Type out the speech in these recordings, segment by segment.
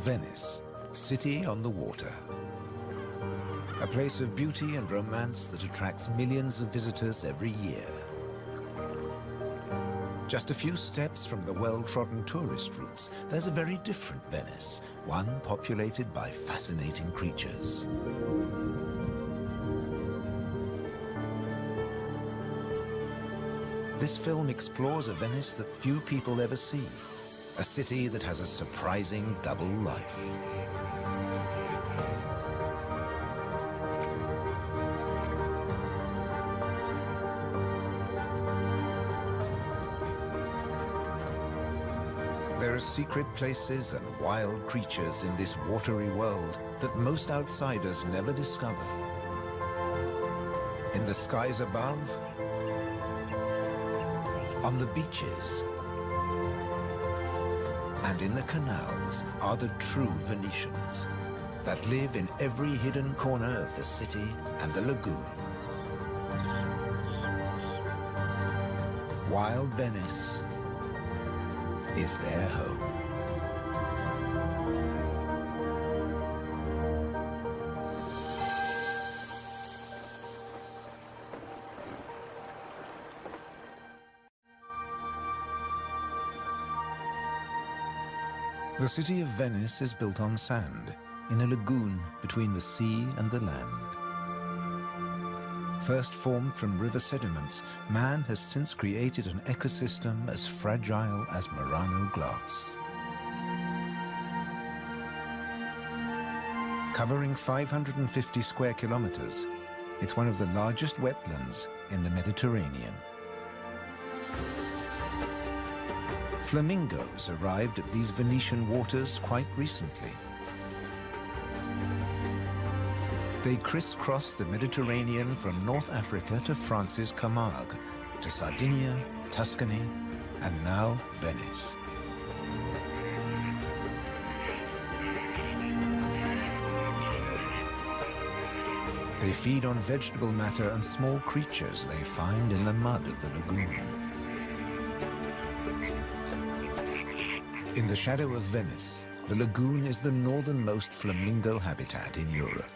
Venice, city on the water. A place of beauty and romance that attracts millions of visitors every year. Just a few steps from the well-trodden tourist routes, there's a very different Venice, one populated by fascinating creatures. This film explores a Venice that few people ever see, a city that has a surprising double life. There are secret places and wild creatures in this watery world that most outsiders never discover. In the skies above, on the beaches, and in the canals are the true Venetians that live in every hidden corner of the city and the lagoon. Wild Venice is their home. The city of Venice is built on sand, in a lagoon between the sea and the land. First formed from river sediments, man has since created an ecosystem as fragile as Murano glass. Covering 550 square kilometers, it's one of the largest wetlands in the Mediterranean. Flamingos arrived at these Venetian waters quite recently. They crisscross the Mediterranean from North Africa to France's Camargue, to Sardinia, Tuscany, and now Venice. They feed on vegetable matter and small creatures they find in the mud of the lagoon. In the shadow of Venice, the lagoon is the northernmost flamingo habitat in Europe.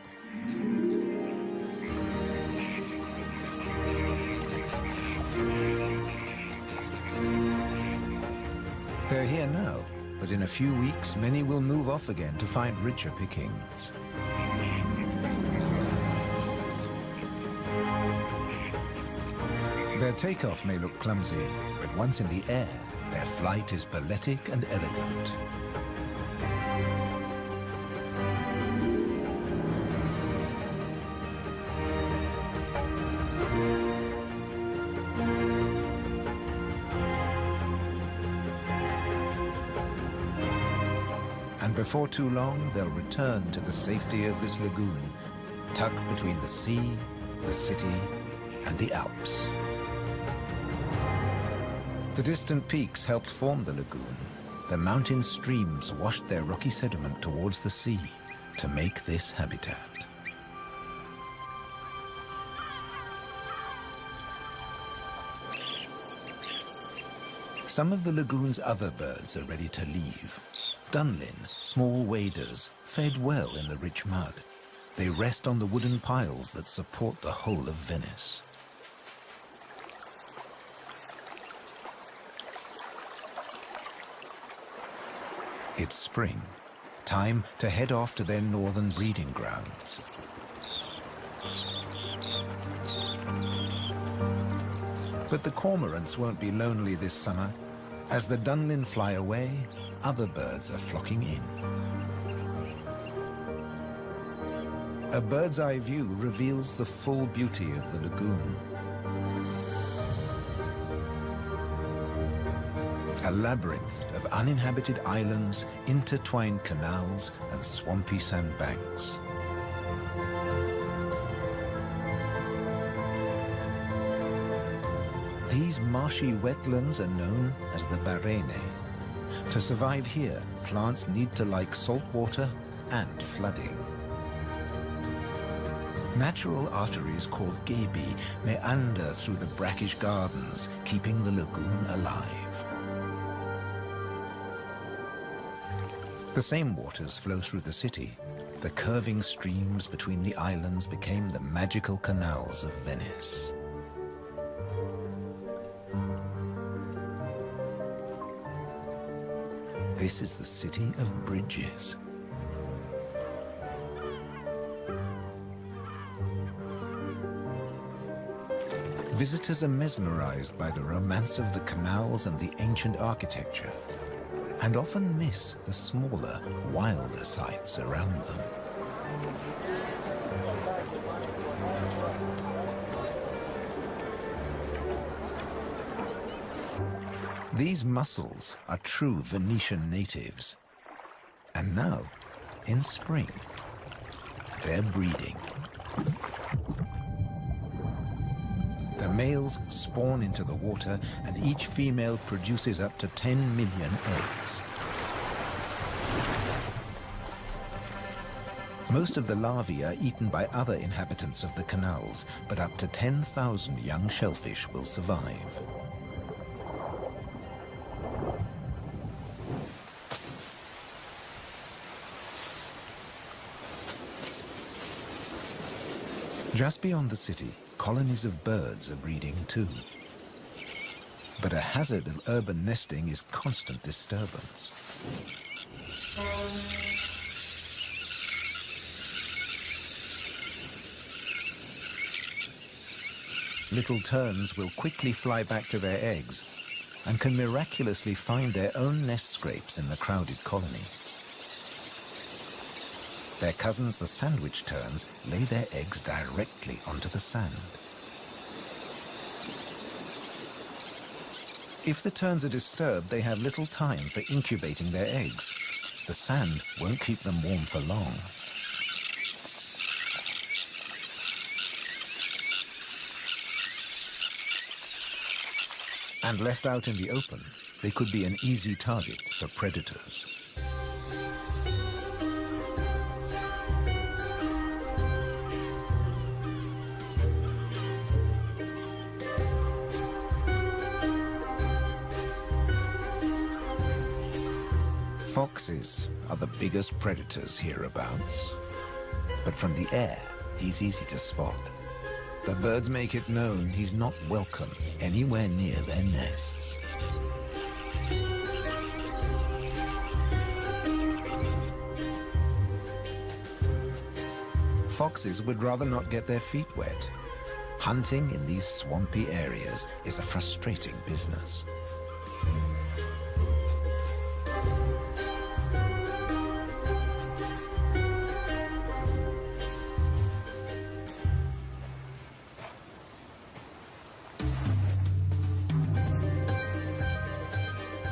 They're here now, but in a few weeks, many will move off again to find richer pickings. Their takeoff may look clumsy, but once in the air, their flight is balletic and elegant. And before too long, they'll return to the safety of this lagoon, tucked between the sea, the city, and the Alps. The distant peaks helped form the lagoon. The mountain streams washed their rocky sediment towards the sea to make this habitat. Some of the lagoon's other birds are ready to leave. Dunlin, small waders, fed well in the rich mud. They rest on the wooden piles that support the whole of Venice. It's spring, time to head off to their northern breeding grounds. But the cormorants won't be lonely this summer. As the Dunlin fly away, other birds are flocking in. A bird's eye view reveals the full beauty of the lagoon. A labyrinth of uninhabited islands, intertwined canals, and swampy sandbanks. These marshy wetlands are known as the Barene. To survive here, plants need to like salt water and flooding. Natural arteries called gabi meander through the brackish gardens, keeping the lagoon alive. The same waters flow through the city. The curving streams between the islands became the magical canals of Venice. This is the city of bridges. Visitors are mesmerized by the romance of the canals and the ancient architecture, and often miss the smaller, wilder sights around them. These mussels are true Venetian natives. And now, in spring, they're breeding. The males spawn into the water, and each female produces up to 10 million eggs. Most of the larvae are eaten by other inhabitants of the canals, but up to 10,000 young shellfish will survive. Just beyond the city, colonies of birds are breeding too. But a hazard of urban nesting is constant disturbance. Little terns will quickly fly back to their eggs and can miraculously find their own nest scrapes in the crowded colony. Their cousins, the sandwich terns, lay their eggs directly onto the sand. If the terns are disturbed, they have little time for incubating their eggs. The sand won't keep them warm for long. And left out in the open, they could be an easy target for predators. Foxes are the biggest predators hereabouts. But from the air, he's easy to spot. The birds make it known he's not welcome anywhere near their nests. Foxes would rather not get their feet wet. Hunting in these swampy areas is a frustrating business.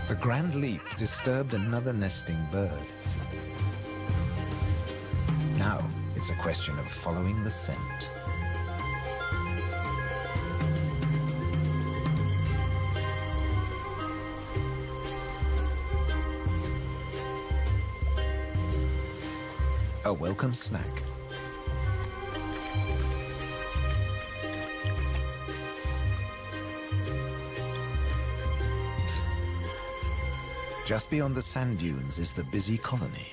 The grand leap disturbed another nesting bird. Now it's a question of following the scent. A welcome snack. Just beyond the sand dunes is the busy colony.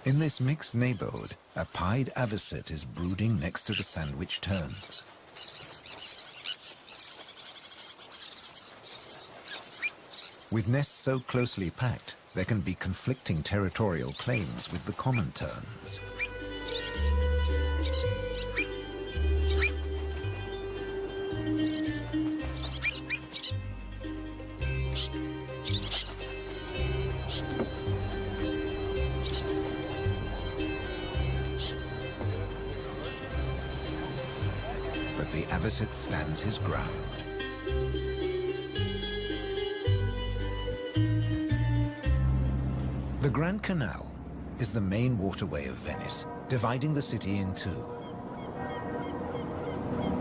In this mixed neighborhood, a pied avocet is brooding next to the sandwich terns. With nests so closely packed, there can be conflicting territorial claims with the common terns. But the avocet stands his ground. The Grand Canal is the main waterway of Venice, dividing the city in two.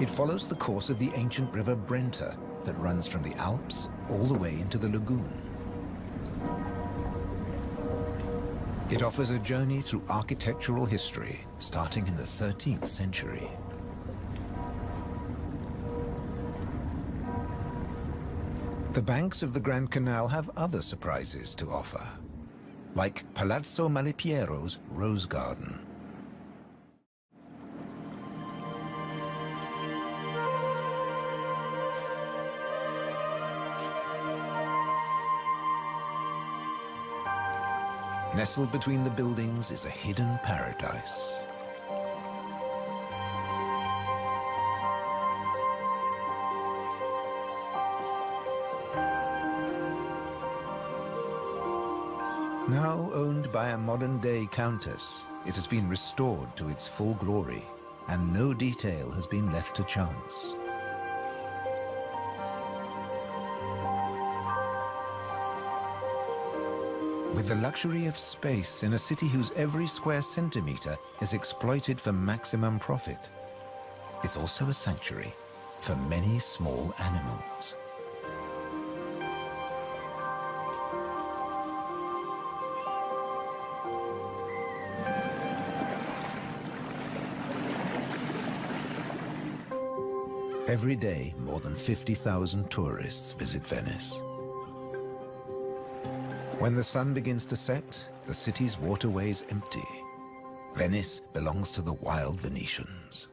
It follows the course of the ancient river Brenta that runs from the Alps all the way into the lagoon. It offers a journey through architectural history, starting in the 13th century. The banks of the Grand Canal have other surprises to offer, like Palazzo Malipiero's Rose Garden. Nestled between the buildings is a hidden paradise. Now owned by a modern-day countess, it has been restored to its full glory, and no detail has been left to chance. With the luxury of space in a city whose every square centimeter is exploited for maximum profit, it's also a sanctuary for many small animals. Every day, more than 50,000 tourists visit Venice. When the sun begins to set, the city's waterways empty. Venice belongs to the wild Venetians.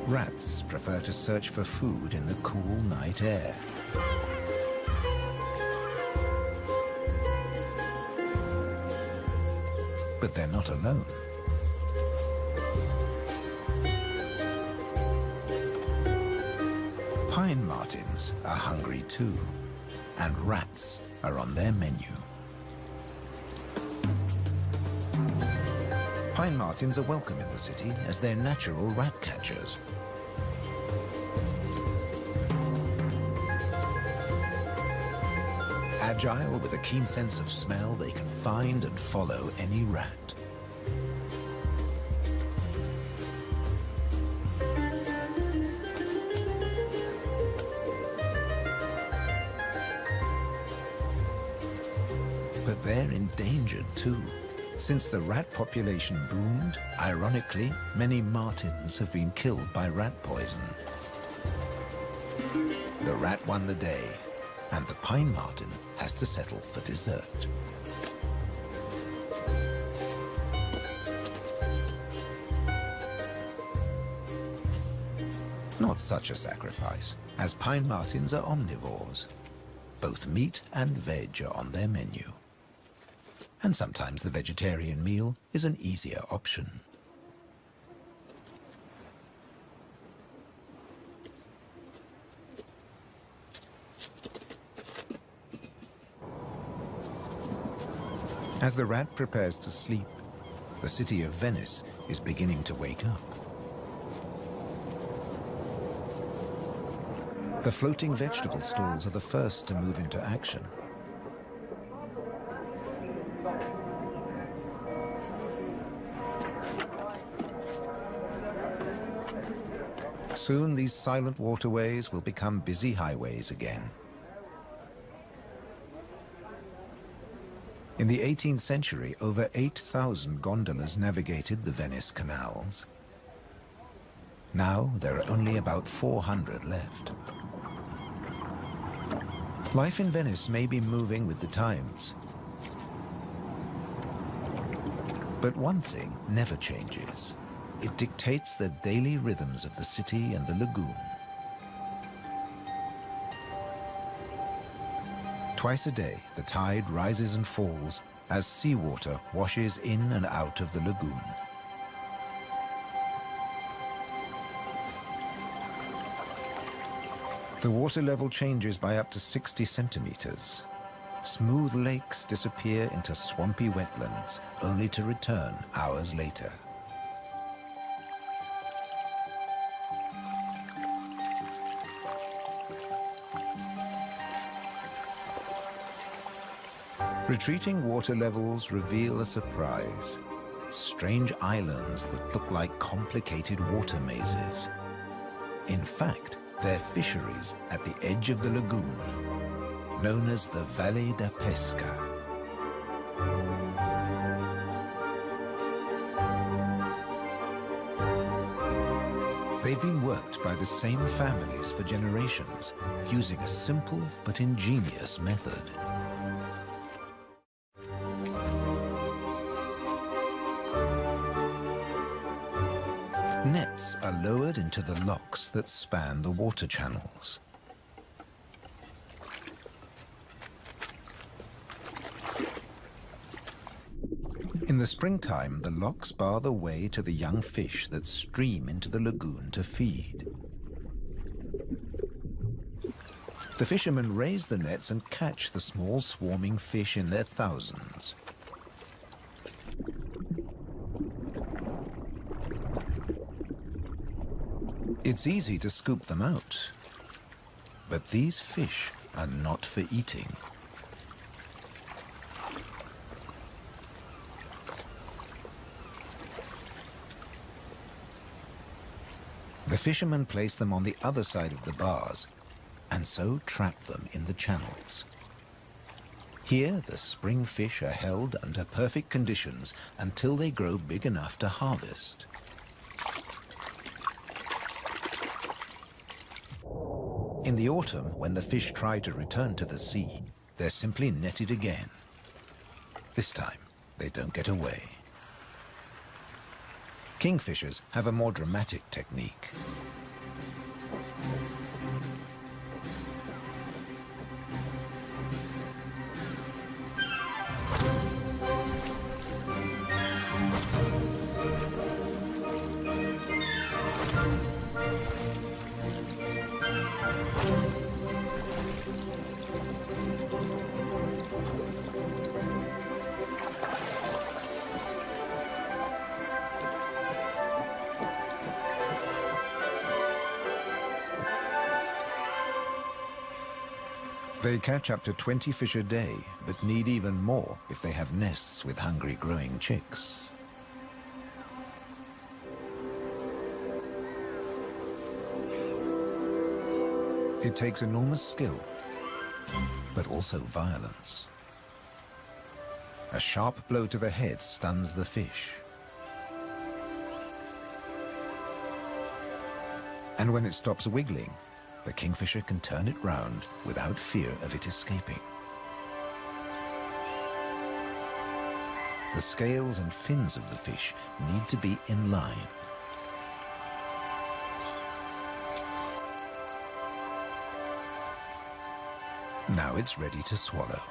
Rats prefer to search for food in the cool night air. But they're not alone. Pine martins are hungry too, and rats are on their menu. Pine martins are welcome in the city as they're natural rat catchers. Agile with a keen sense of smell, they can find and follow any rat. But they're endangered too. Since the rat population boomed, ironically, many martins have been killed by rat poison. The rat won the day, and the pine martin has to settle for dessert. Not such a sacrifice, as pine martins are omnivores. Both meat and veg are on their menu. And sometimes the vegetarian meal is an easier option. As the rat prepares to sleep, the city of Venice is beginning to wake up. The floating vegetable stalls are the first to move into action. Soon these silent waterways will become busy highways again. In the 18th century, over 8,000 gondolas navigated the Venice canals. Now there are only about 400 left. Life in Venice may be moving with the times. But one thing never changes. It dictates the daily rhythms of the city and the lagoon. Twice a day, the tide rises and falls as seawater washes in and out of the lagoon. The water level changes by up to 60 centimeters. Smooth lakes disappear into swampy wetlands, only to return hours later. Retreating water levels reveal a surprise. Strange islands that look like complicated water mazes. In fact, they're fisheries at the edge of the lagoon. known as the Valle da Pesca. They've been worked by the same families for generations, using a simple but ingenious method. Nets are lowered into the locks that span the water channels. In the springtime, the locks bar the way to the young fish that stream into the lagoon to feed. The fishermen raise the nets and catch the small swarming fish in their thousands. It's easy to scoop them out, but these fish are not for eating. The fishermen place them on the other side of the bars and so trap them in the channels. Here, the spring fish are held under perfect conditions until they grow big enough to harvest. In the autumn, when the fish try to return to the sea, they're simply netted again. This time, they don't get away. Kingfishers have a more dramatic technique. They catch up to 20 fish a day, but need even more if they have nests with hungry growing chicks. It takes enormous skill, but also violence. A sharp blow to the head stuns the fish. And when it stops wiggling, the kingfisher can turn it round without fear of it escaping. The scales and fins of the fish need to be in line. Now it's ready to swallow.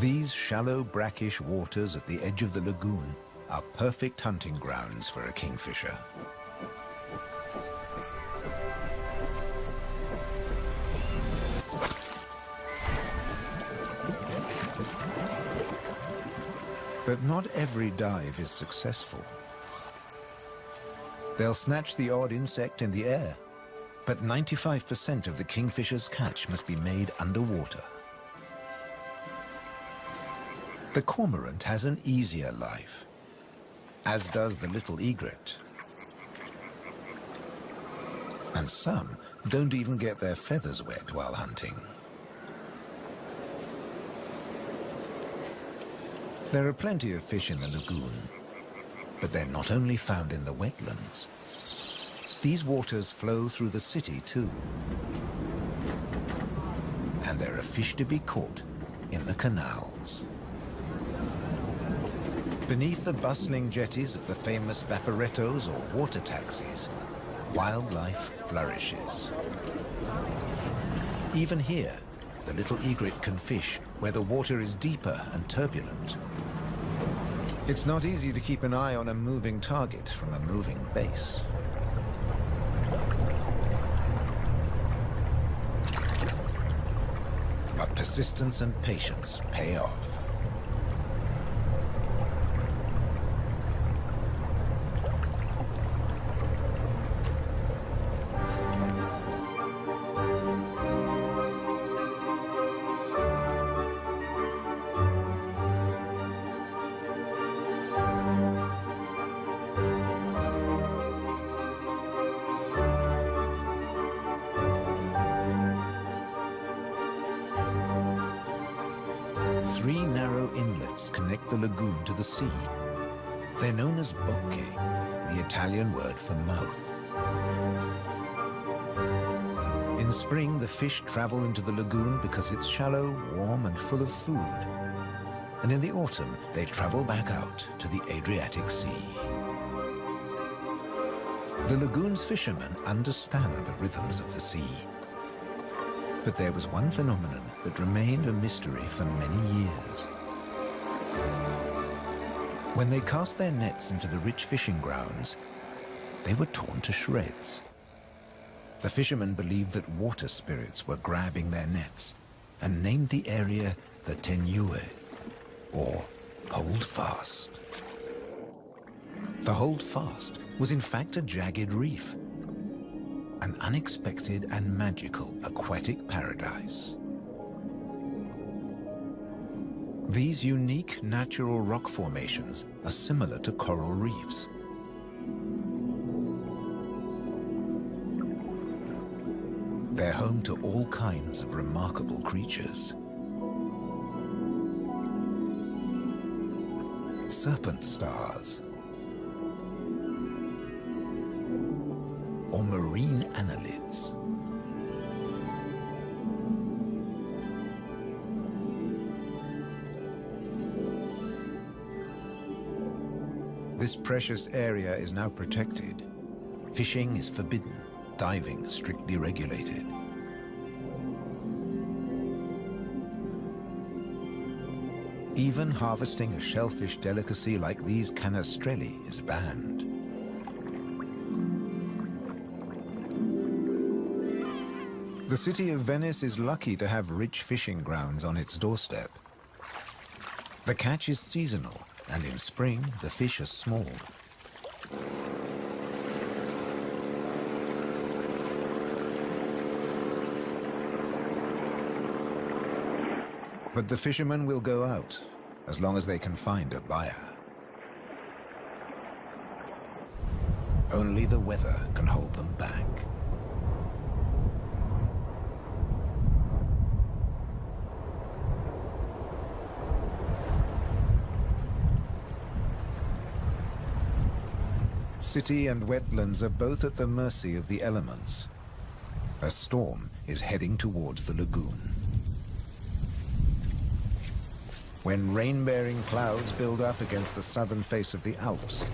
These shallow, brackish waters at the edge of the lagoon are perfect hunting grounds for a kingfisher. But not every dive is successful. They'll snatch the odd insect in the air, but 95% of the kingfisher's catch must be made underwater. The cormorant has an easier life, as does the little egret. And some don't even get their feathers wet while hunting. There are plenty of fish in the lagoon, but they're not only found in the wetlands. These waters flow through the city too. And there are fish to be caught in the canals. Beneath the bustling jetties of the famous vaporettos or water taxis, wildlife flourishes. Even here, the little egret can fish where the water is deeper and turbulent. It's not easy to keep an eye on a moving target from a moving base. But persistence and patience pay off. 3 narrow inlets connect the lagoon to the sea. They're known as bocche, the Italian word for mouth. In spring, the fish travel into the lagoon because it's shallow, warm, and full of food. And in the autumn, they travel back out to the Adriatic Sea. The lagoon's fishermen understand the rhythms of the sea. But there was one phenomenon that remained a mystery for many years. When they cast their nets into the rich fishing grounds, they were torn to shreds. The fishermen believed that water spirits were grabbing their nets and named the area the Tenue, or Hold Fast. The Hold Fast was in fact a jagged reef, an unexpected and magical aquatic paradise. These unique natural rock formations are similar to coral reefs. They're home to all kinds of remarkable creatures. Serpent stars, or marine annelids. This precious area is now protected. Fishing is forbidden, diving strictly regulated. Even harvesting a shellfish delicacy like these canestrelli is banned. The city of Venice is lucky to have rich fishing grounds on its doorstep. The catch is seasonal, and in spring, the fish are small. But the fishermen will go out, as long as they can find a buyer. Only the weather can hold them back. City and wetlands are both at the mercy of the elements. A storm is heading towards the lagoon. When rain-bearing clouds build up against the southern face of the Alps,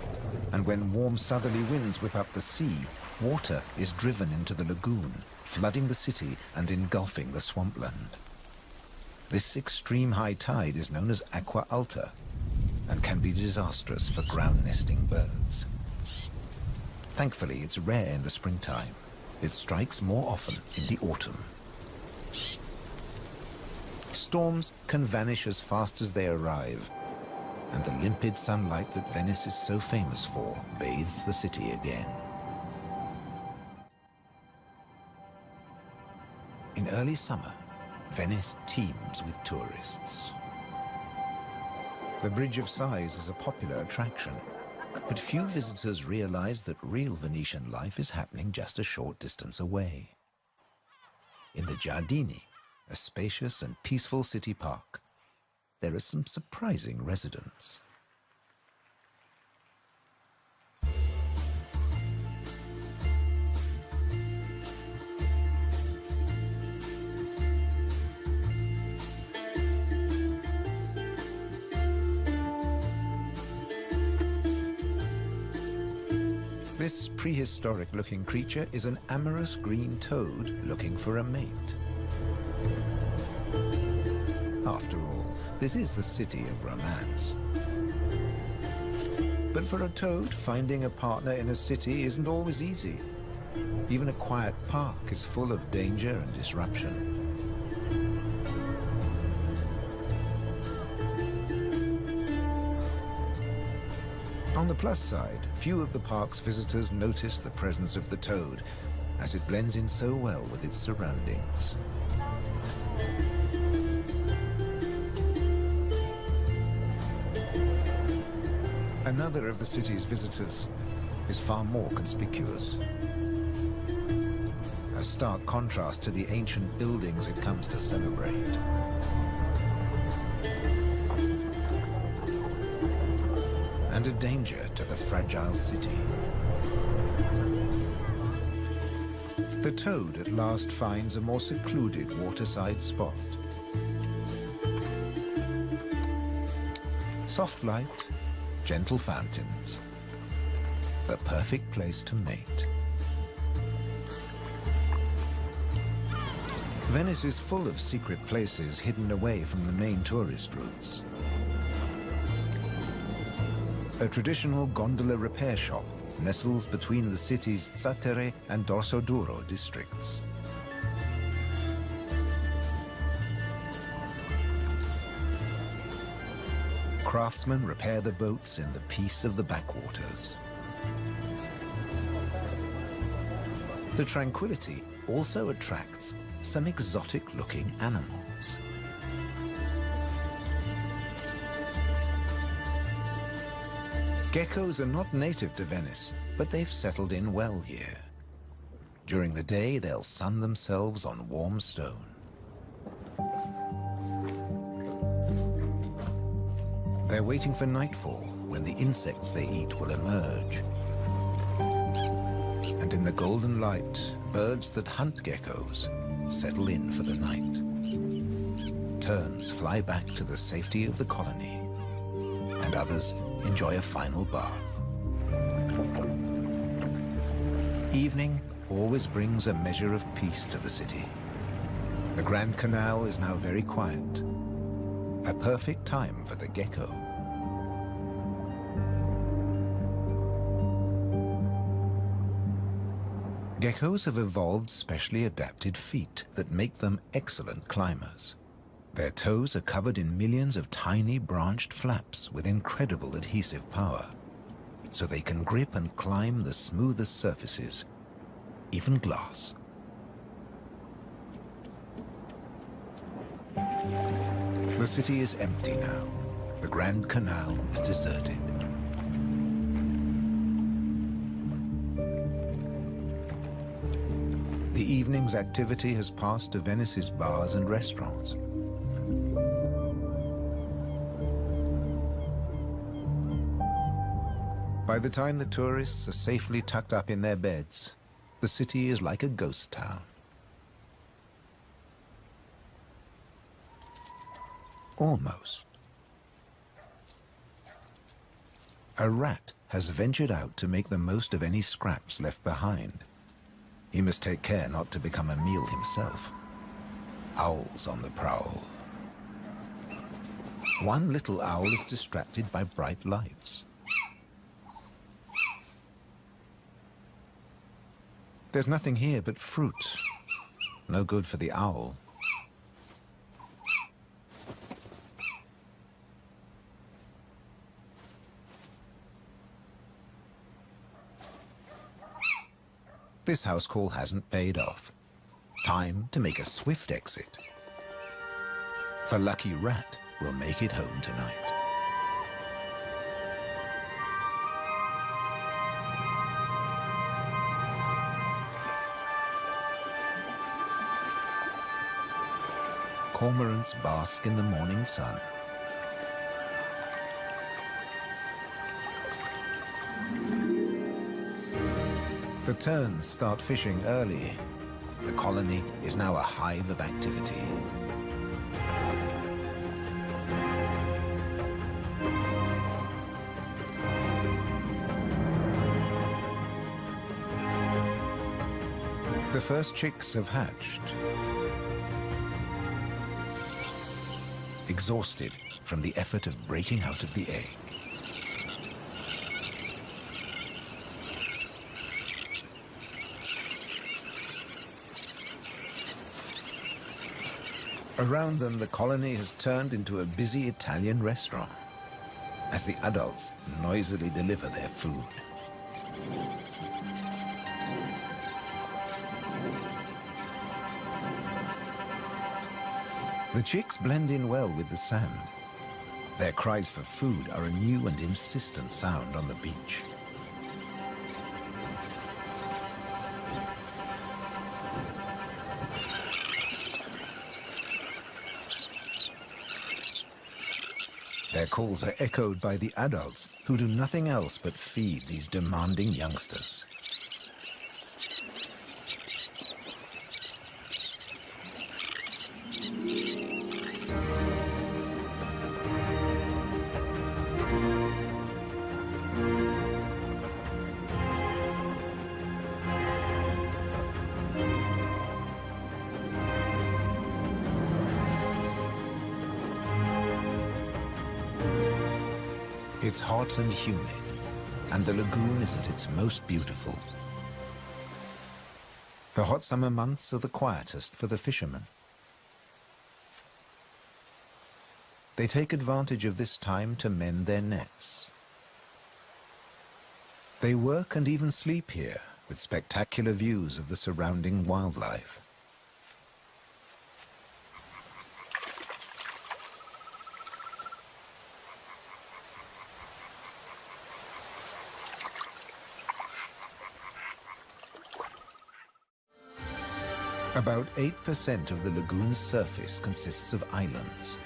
and when warm southerly winds whip up the sea, water is driven into the lagoon, flooding the city and engulfing the swampland. This extreme high tide is known as aqua alta and can be disastrous for ground-nesting birds. Thankfully, it's rare in the springtime. It strikes more often in the autumn. Storms can vanish as fast as they arrive, and the limpid sunlight that Venice is so famous for bathes the city again. In early summer, Venice teems with tourists. The Bridge of Sighs is a popular attraction, but few visitors realize that real Venetian life is happening just a short distance away. In the Giardini, a spacious and peaceful city park, there are some surprising residents. This prehistoric-looking creature is an amorous green toad looking for a mate. After all, this is the city of romance. But for a toad, finding a partner in a city isn't always easy. Even a quiet park is full of danger and disruption. On the plus side, few of the park's visitors notice the presence of the toad, as it blends in so well with its surroundings. Another of the city's visitors is far more conspicuous. A stark contrast to the ancient buildings it comes to celebrate. and a danger to the fragile city. The toad at last finds a more secluded waterside spot. Soft light, gentle fountains, the perfect place to mate. Venice is full of secret places hidden away from the main tourist routes. A traditional gondola repair shop nestles between the city's Zattere and Dorsoduro districts. Craftsmen repair the boats in the peace of the backwaters. The tranquility also attracts some exotic-looking animals. Geckos are not native to Venice, but they've settled in well here. During the day, they'll sun themselves on warm stone. They're waiting for nightfall, when the insects they eat will emerge. And in the golden light, birds that hunt geckos settle in for the night. Terns fly back to the safety of the colony, and others enjoy a final bath. Evening always brings a measure of peace to the city. The Grand Canal is now very quiet, a perfect time for the gecko. Geckos have evolved specially adapted feet that make them excellent climbers. Their toes are covered in millions of tiny branched flaps with incredible adhesive power, so they can grip and climb the smoothest surfaces, even glass. The city is empty now. The Grand Canal is deserted. The evening's activity has passed to Venice's bars and restaurants. By the time the tourists are safely tucked up in their beds, the city is like a ghost town. Almost. A rat has ventured out to make the most of any scraps left behind. He must take care not to become a meal himself. Owls on the prowl. One little owl is distracted by bright lights. There's nothing here but fruit. No good for the owl. This house call hasn't paid off. Time to make a swift exit. The lucky rat will make it home tonight. Cormorants bask in the morning sun. The terns start fishing early. The colony is now a hive of activity. The first chicks have hatched. Exhausted from the effort of breaking out of the egg. Around them, the colony has turned into a busy Italian restaurant as the adults noisily deliver their food. The chicks blend in well with the sand. Their cries for food are a new and insistent sound on the beach. Their calls are echoed by the adults, who do nothing else but feed these demanding youngsters. It's hot and humid, and the lagoon is at its most beautiful. The hot summer months are the quietest for the fishermen. They take advantage of this time to mend their nets. They work and even sleep here, with spectacular views of the surrounding wildlife. About 8% of the lagoon's surface consists of islands.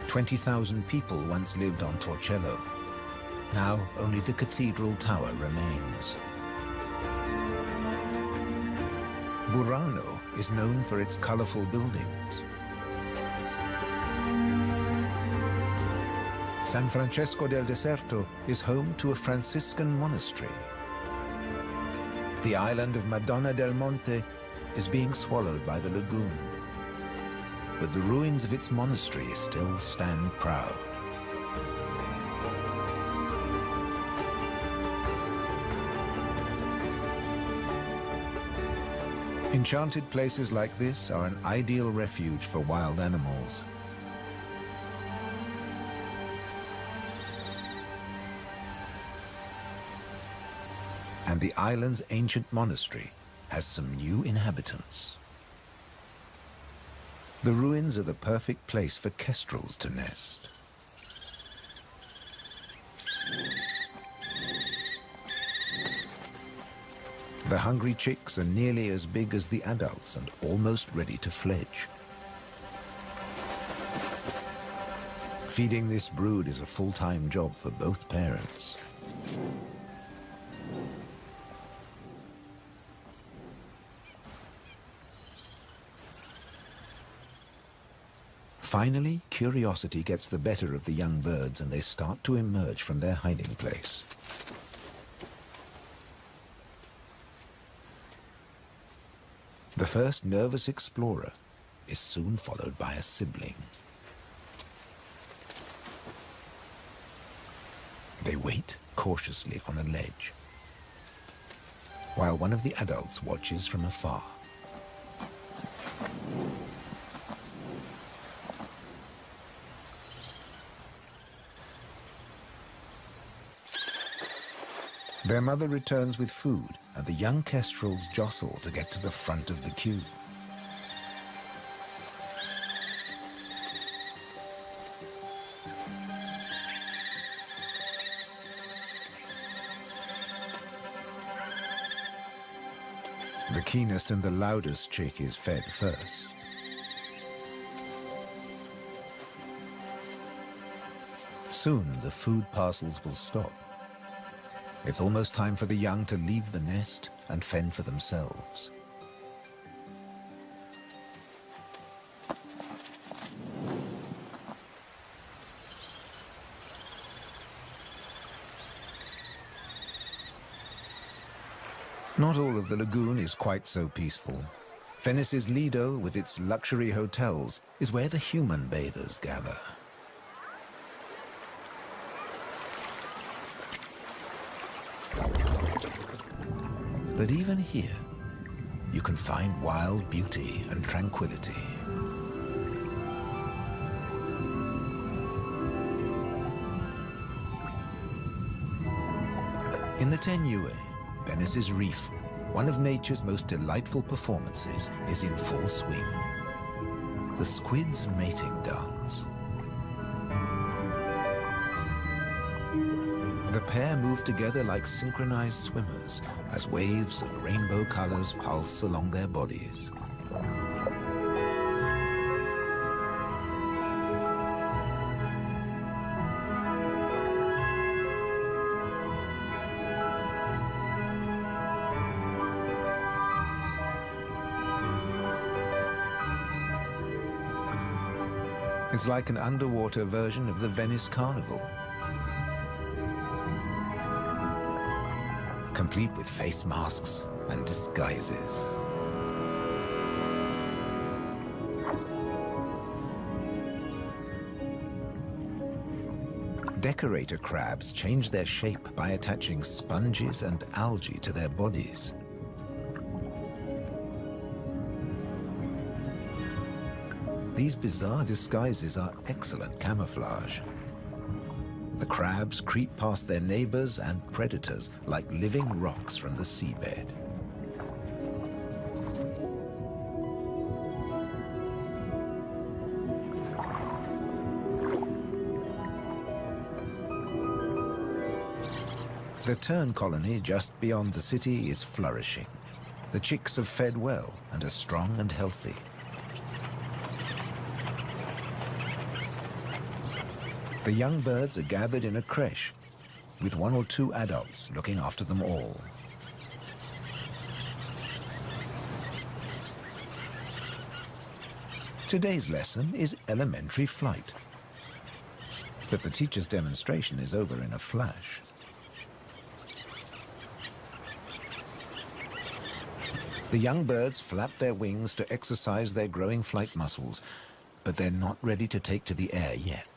20,000 people once lived on Torcello. Now only the cathedral tower remains. Burano is known for its colorful buildings. San Francesco del Deserto is home to a Franciscan monastery. The island of Madonna del Monte is being swallowed by the lagoon, but the ruins of its monastery still stand proud. Enchanted places like this are an ideal refuge for wild animals. And the island's ancient monastery has some new inhabitants. The ruins are the perfect place for kestrels to nest. The hungry chicks are nearly as big as the adults and almost ready to fledge. Feeding this brood is a full-time job for both parents. Finally, curiosity gets the better of the young birds and they start to emerge from their hiding place. The first nervous explorer is soon followed by a sibling. They wait cautiously on a ledge, while one of the adults watches from afar. Their mother returns with food, and the young kestrels jostle to get to the front of the queue. The keenest and the loudest chick is fed first. Soon the food parcels will stop. It's almost time for the young to leave the nest and fend for themselves. Not all of the lagoon is quite so peaceful. Venice's Lido, with its luxury hotels, is where the human bathers gather. But even here, you can find wild beauty and tranquility. In the Tenue, Venice's reef, one of nature's most delightful performances is in full swing. The squid's mating dance. The pair move together like synchronized swimmers as waves of rainbow colors pulse along their bodies. It's like an underwater version of the Venice Carnival, complete with face masks and disguises. Decorator crabs change their shape by attaching sponges and algae to their bodies. These bizarre disguises are excellent camouflage. The crabs creep past their neighbors and predators like living rocks from the seabed. The tern colony just beyond the city is flourishing. The chicks have fed well and are strong and healthy. The young birds are gathered in a creche, with 1 or 2 adults looking after them all. Today's lesson is elementary flight, but the teacher's demonstration is over in a flash. The young birds flap their wings to exercise their growing flight muscles, but they're not ready to take to the air yet.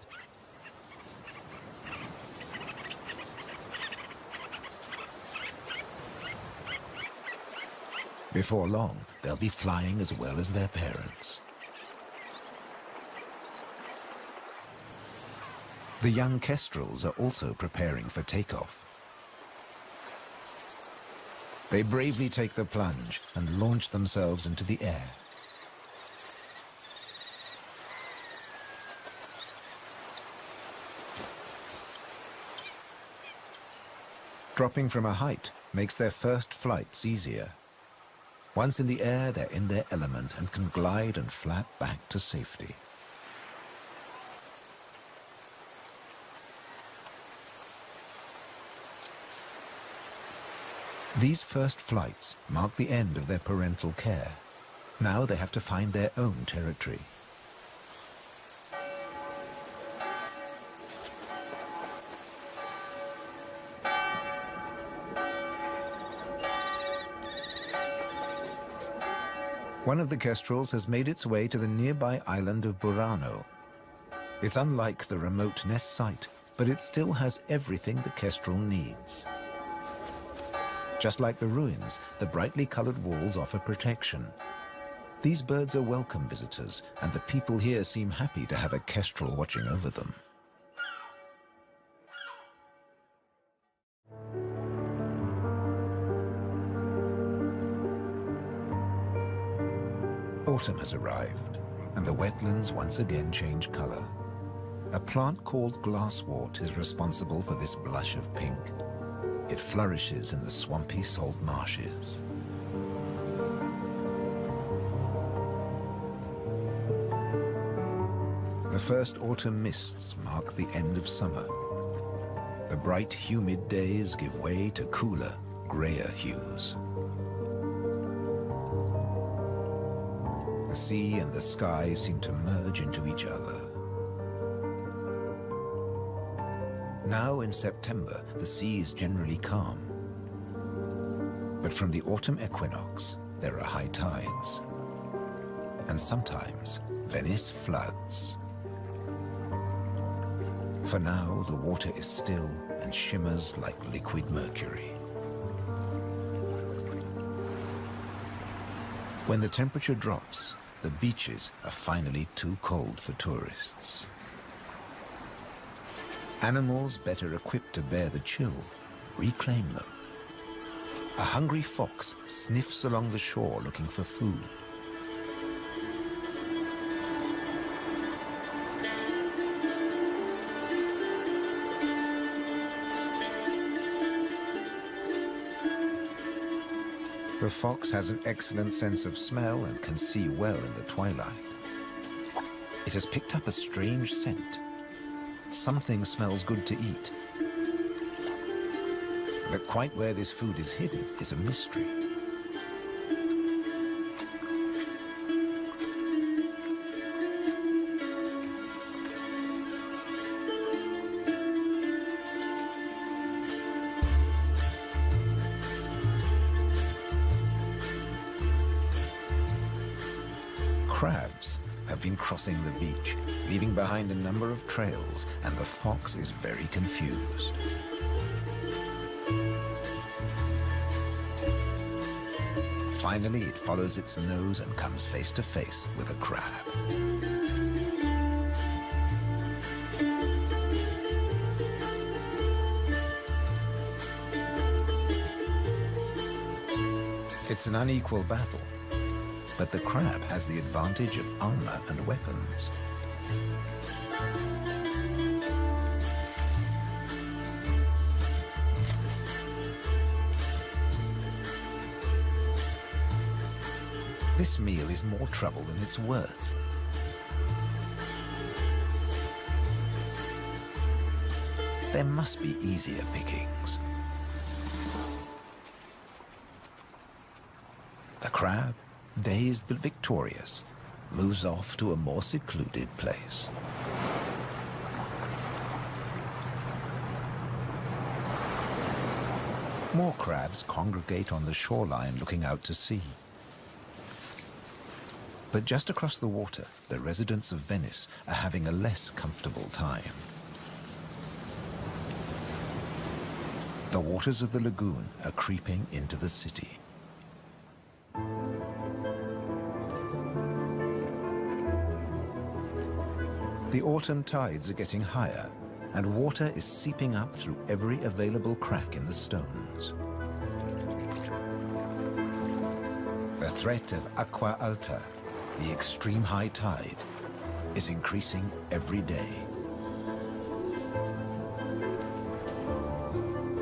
Before long, they'll be flying as well as their parents. The young kestrels are also preparing for takeoff. They bravely take the plunge and launch themselves into the air. Dropping from a height makes their first flights easier. Once in the air, they're in their element and can glide and flap back to safety. These first flights mark the end of their parental care. Now they have to find their own territory. One of the kestrels has made its way to the nearby island of Burano. It's unlike the remote nest site, but it still has everything the kestrel needs. Just like the ruins, the brightly colored walls offer protection. These birds are welcome visitors, and the people here seem happy to have a kestrel watching over them. Autumn has arrived, and the wetlands once again change color. A plant called glasswort is responsible for this blush of pink. It flourishes in the swampy salt marshes. The first autumn mists mark the end of summer. The bright, humid days give way to cooler, grayer hues. The sea and the sky seem to merge into each other. Now in September, the sea is generally calm. But from the autumn equinox, there are high tides. And sometimes, Venice floods. For now, the water is still and shimmers like liquid mercury. When the temperature drops, the beaches are finally too cold for tourists. Animals better equipped to bear the chill reclaim them. A hungry fox sniffs along the shore looking for food. The fox has an excellent sense of smell and can see well in the twilight. It has picked up a strange scent. Something smells good to eat. But quite where this food is hidden is a mystery. Crabs have been crossing the beach, leaving behind a number of trails, and the fox is very confused. Finally, it follows its nose and comes face to face with a crab. It's an unequal battle, but the crab has the advantage of armor and weapons. This meal is more trouble than it's worth. There must be easier pickings. The crab, dazed but victorious, moves off to a more secluded place. More crabs congregate on the shoreline looking out to sea. But just across the water, the residents of Venice are having a less comfortable time. The waters of the lagoon are creeping into the city. The autumn tides are getting higher, and water is seeping up through every available crack in the stones. The threat of acqua alta, the extreme high tide, is increasing every day.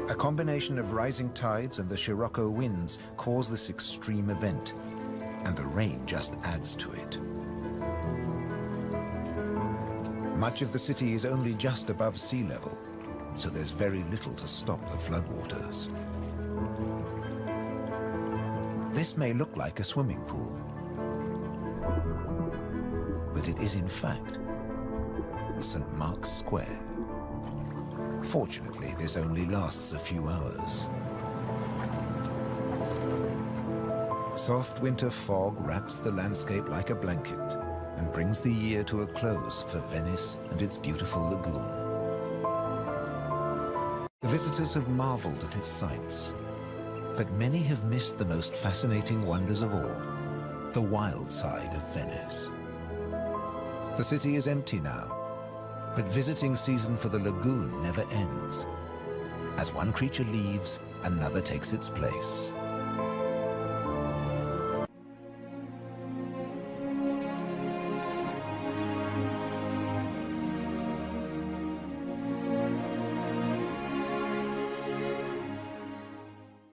A combination of rising tides and the Scirocco winds cause this extreme event, and the rain just adds to it. Much of the city is only just above sea level, so there's very little to stop the floodwaters. This may look like a swimming pool, but it is in fact St. Mark's Square. Fortunately, this only lasts a few hours. Soft winter fog wraps the landscape like a blanket and brings the year to a close for Venice and its beautiful lagoon. The visitors have marveled at its sights, but many have missed the most fascinating wonders of all, the wild side of Venice. The city is empty now, but visiting season for the lagoon never ends. As one creature leaves, another takes its place.